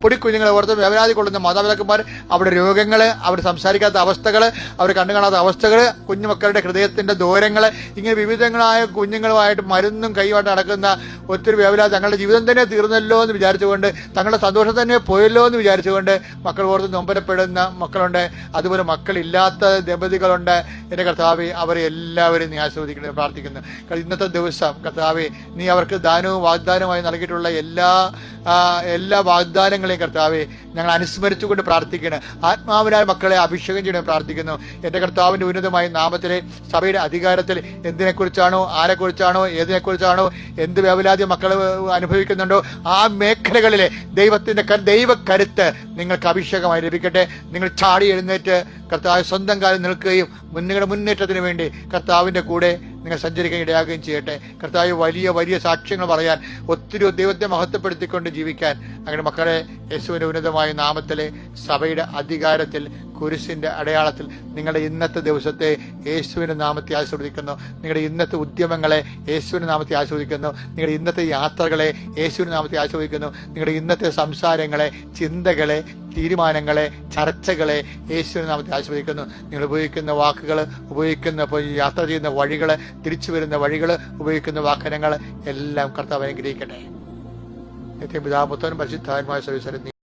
പൊടിക്കുഞ്ഞുങ്ങളെ ഓർത്ത് വേവലാതി കൊള്ളുന്ന മാതാപിതാക്കന്മാർ, അവരുടെ രോഗങ്ങൾ, അവർ സംസാരിക്കാത്ത അവസ്ഥകൾ, അവർ കണ്ണു കാണാത്ത അവസ്ഥകൾ, കുഞ്ഞുമക്കളുടെ ഹൃദയത്തിന്റെ ദൂരങ്ങൾ, ഇങ്ങനെ വിവിധങ്ങളായ കുഞ്ഞുങ്ങളുമായിട്ട് മരുന്നും കൈമായിട്ട് നടക്കുന്ന ഒത്തിരി വേവലാതി, തങ്ങളുടെ ജീവിതം തന്നെ തീർന്നല്ലോ എന്ന് വിചാരിച്ചുകൊണ്ട്, തങ്ങളുടെ സന്തോഷം തന്നെ പോയല്ലോ എന്ന് വിചാരിച്ചുകൊണ്ട് മക്കൾ ഓർത്ത് നൊമ്പരപ്പെടുന്ന മക്കളുണ്ട്. അതുപോലെ മക്കളില്ലാത്ത ദമ്പതികളുണ്ട്. എൻ്റെ കർത്താവേ, അവരെ എല്ലാവരും നീ ആസ്വദിക്കണം പ്രാർത്ഥിക്കുന്നു. ഇന്നത്തെ ദിവസം കർത്താവേ, നീ അവർക്ക് ദാനവും വാഗ്ദാനവുമായി നൽകിയിട്ടുള്ള എല്ലാ വാഗ്ദാനങ്ങളെയും കർത്താവെ ഞങ്ങൾ അനുസ്മരിച്ചുകൊണ്ട് പ്രാർത്ഥിക്കണം. ആത്മാവിനായ മക്കളെ അഭിഷേകം ചെയ്യണം പ്രാർത്ഥിക്കുന്നു. എൻ്റെ കർത്താവിൻ്റെ ഉന്നതമായ നാമത്തിലെ സഭയുടെ അധികാരത്തിൽ എന്തിനെക്കുറിച്ചാണോ, ആരെക്കുറിച്ചാണോ, ഏതിനെക്കുറിച്ചാണോ, എന്ത് വേവലാതി മക്കൾ അനുഭവിക്കുന്നുണ്ടോ ആ മേഖലകളിലെ ദൈവക്കരുത്ത് നിങ്ങൾക്ക് അഭിഷേകമായി ലഭിക്കട്ടെ. നിങ്ങൾ ചാടി എഴുന്നേറ്റ് കർത്താവ് സ്വന്തം കാലം നിൽക്കുകയും നിങ്ങളുടെ മുന്നേറ്റത്തിന് വേണ്ടി കർത്താവിൻ്റെ കൂടെ നിങ്ങൾ സഞ്ചരിക്കാൻ ഇടയാകുകയും ചെയ്യട്ടെ. കർത്താവ് വലിയ വലിയ സാക്ഷ്യങ്ങൾ പറയാൻ, ഒത്തിരി ദൈവത്തെ മഹത്വപ്പെടുത്തിക്കൊണ്ട് ജീവിക്കാൻ അങ്ങനെ മക്കളെ യേശുവിൻ്റെ ഉന്നതമായ നാമത്തിലെ സഭയുടെ അധികാരത്തിൽ കുരിശിന്റെ അടയാളത്തിൽ നിങ്ങളുടെ ഇന്നത്തെ ദിവസത്തെ യേശുവിൻ്റെ നാമത്തെ ആസ്വദിക്കുന്നു. നിങ്ങളുടെ ഇന്നത്തെ ഉദ്യമങ്ങളെ യേശുവിൻ്റെ നാമത്തെ ആസ്വദിക്കുന്നു. നിങ്ങളുടെ ഇന്നത്തെ യാത്രകളെ യേശുവിൻ്റെ നാമത്തെ ആസ്വദിക്കുന്നു. നിങ്ങളുടെ ഇന്നത്തെ സംസാരങ്ങളെ, ചിന്തകളെ, തീരുമാനങ്ങളെ, ചർച്ചകളെ യേശുവിൻ്റെ നാമത്തെ ആസ്വദിക്കുന്നു. നിങ്ങൾ ഉപയോഗിക്കുന്ന വാക്കുകൾ, യാത്ര ചെയ്യുന്ന വഴികൾ, തിരിച്ചു വരുന്ന വഴികൾ, ഉപയോഗിക്കുന്ന വാഹനങ്ങൾ എല്ലാം കർത്താവ് അനുഗ്രഹിക്കട്ടെ. നിത്യം പിതാ പുത്രനും പരിശുദ്ധാത്മാവുമായ സർവ്വീശ്വരൻ